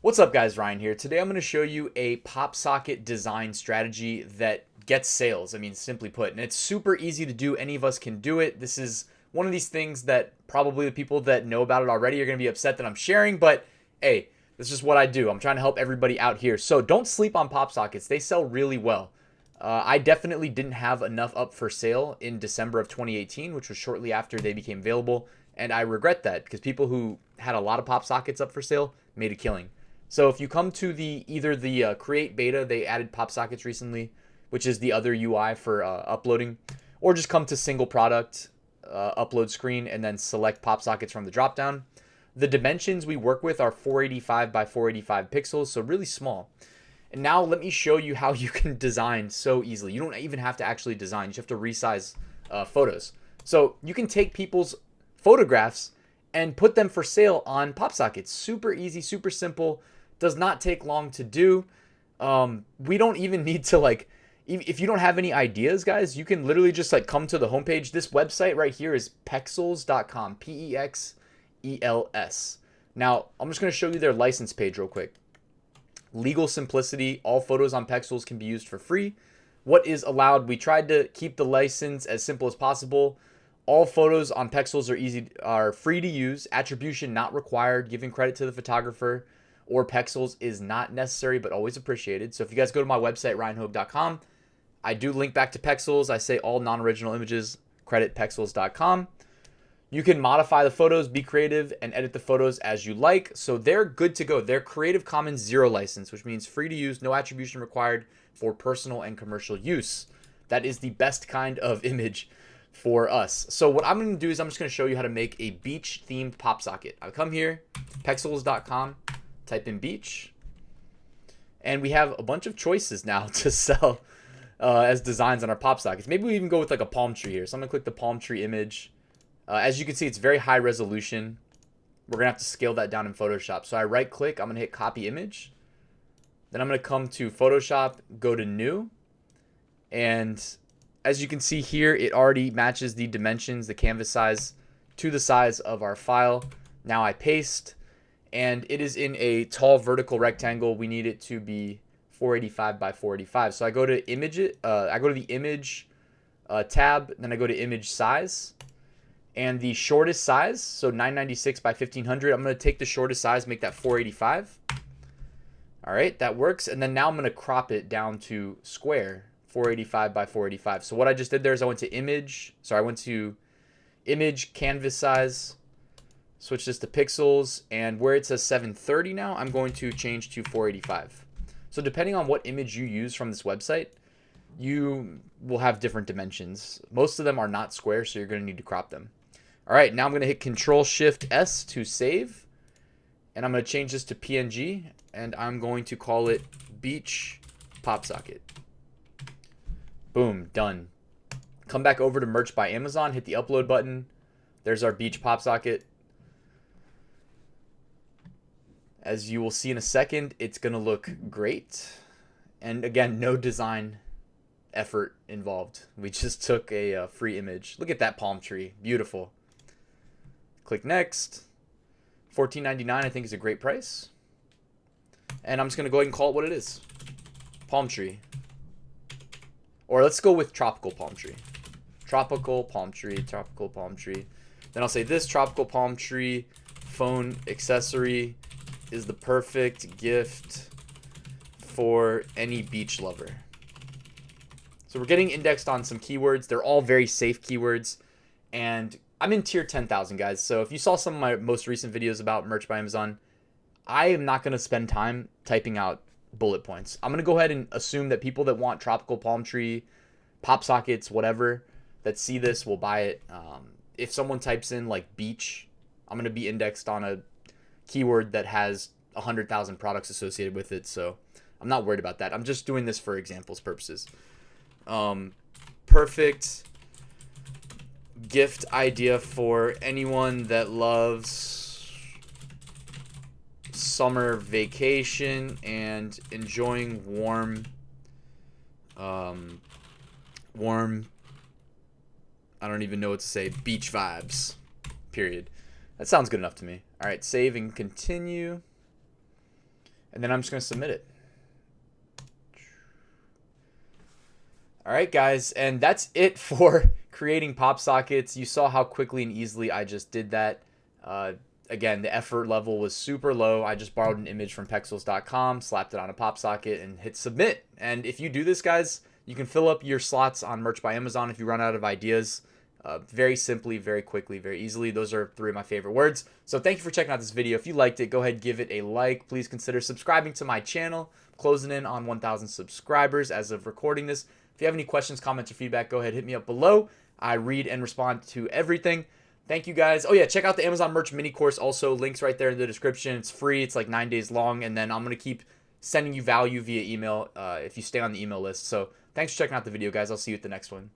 What's up guys, Ryan here. Today I'm going to show you a PopSocket design strategy that gets sales. I mean, simply put, and it's super easy to do. Any of us can do it. This is one of these things that probably the people that know about it already are going to be upset that I'm sharing, but hey, this is what I do. I'm trying to help everybody out here. So don't sleep on PopSockets. They sell really well. I definitely didn't have enough up for sale in December of 2018, which was shortly after they became available. And I regret that because people who had a lot of PopSockets up for sale made a killing. So if you come to either the Create beta, they added PopSockets recently, which is the other UI for uploading, or just come to single product upload screen and then select PopSockets from the dropdown. The dimensions we work with are 485 by 485 pixels, so really small. And now let me show you how you can design so easily. You don't even have to actually design. You just have to resize photos. So you can take people's photographs and put them for sale on PopSockets. Super easy, super simple. Does not take long to do. We don't even need to if you don't have any ideas, guys, you can literally just come to the homepage. This website right here is Vexels.com, P-E-X-E-L-S. Now, I'm just going to show you their license page real quick. Legal simplicity. All photos on Vexels can be used for free. What is allowed? We tried to keep the license as simple as possible. All photos on Vexels are free to use. Attribution not required. Giving credit to the photographer or Vexels is not necessary, but always appreciated. So if you guys go to my website, ryanhogue.com, I do link back to Vexels. I say all non-original images, credit Vexels.com. You can modify the photos, be creative, and edit the photos as you like. So they're good to go. They're Creative Commons 0 license, which means free to use, no attribution required for personal and commercial use. That is the best kind of image for us. So what I'm going to do is I'm just going to show you how to make a beach themed PopSocket. I'll come here, Vexels.com, type in beach, and we have a bunch of choices now to sell as designs on our PopSockets. Maybe we even go with a palm tree here. So I'm going to click the palm tree image. As you can see, it's very high resolution. We're going to have to scale that down in Photoshop. So I right click, I'm going to hit copy image. Then I'm going to come to Photoshop, go to new. And as you can see here, it already matches the dimensions, the canvas size, to the size of our file. Now I paste, and it is in a tall vertical rectangle. We need it to be 485 by 485. So I go to image it. I go to the image tab, then I go to image size. And the shortest size, so 996 by 1500, I'm going to take the shortest size, make that 485. All right, that works. And then now I'm going to crop it down to square, 485 by 485. So what I just did there is I went to image, canvas size, switch this to pixels, and where it says 730 now, I'm going to change to 485. So depending on what image you use from this website, you will have different dimensions. Most of them are not square, so you're going to need to crop them. All right, now I'm going to hit Control-Shift-S to save, and I'm going to change this to PNG, and I'm going to call it Beach PopSocket. Boom, done. Come back over to Merch by Amazon, hit the upload button. There's our Beach PopSocket. As you will see in a second, it's going to look great. And again, no design effort involved. We just took a free image. Look at that palm tree. Beautiful. Click next. $14.99 I think is a great price. And I'm just going to go ahead and call it what it is. Palm tree. Or let's go with tropical palm tree. Tropical palm tree. Tropical palm tree. Then I'll say this tropical palm tree phone accessory is the perfect gift for any beach lover. So we're getting indexed on some keywords. They're all very safe keywords. And I'm in tier 10,000, guys. So if you saw some of my most recent videos about Merch by Amazon, I am not going to spend time typing out bullet points. I'm going to go ahead and assume that people that want tropical palm tree, PopSockets, whatever, that see this will buy it. If someone types in beach, I'm going to be indexed on a keyword that has 100,000 products associated with it. So I'm not worried about that. I'm just doing this for examples purposes. Perfect gift idea for anyone that loves summer vacation and enjoying warm I don't even know what to say, beach vibes, period. That sounds good enough to me. All right, save and continue. And then I'm just going to submit it. All right, guys, and that's it for creating PopSockets. You saw how quickly and easily I just did that. Again, the effort level was super low. I just borrowed an image from Vexels.com, slapped it on a PopSocket, and hit submit. And if you do this, guys, you can fill up your slots on Merch by Amazon if you run out of ideas. Very simply, very quickly, very easily. Those are 3 of my favorite words. So thank you for checking out this video. If you liked it, go ahead, give it a like. Please consider subscribing to my channel. I'm closing in on 1,000 subscribers as of recording this. If you have any questions, comments, or feedback, go ahead, hit me up below. I read and respond to everything. Thank you, guys. Oh, yeah, check out the Amazon Merch mini course. Also, links right there in the description. It's free. It's like 9 days long. And then I'm going to keep sending you value via email if you stay on the email list. So thanks for checking out the video, guys. I'll see you at the next one.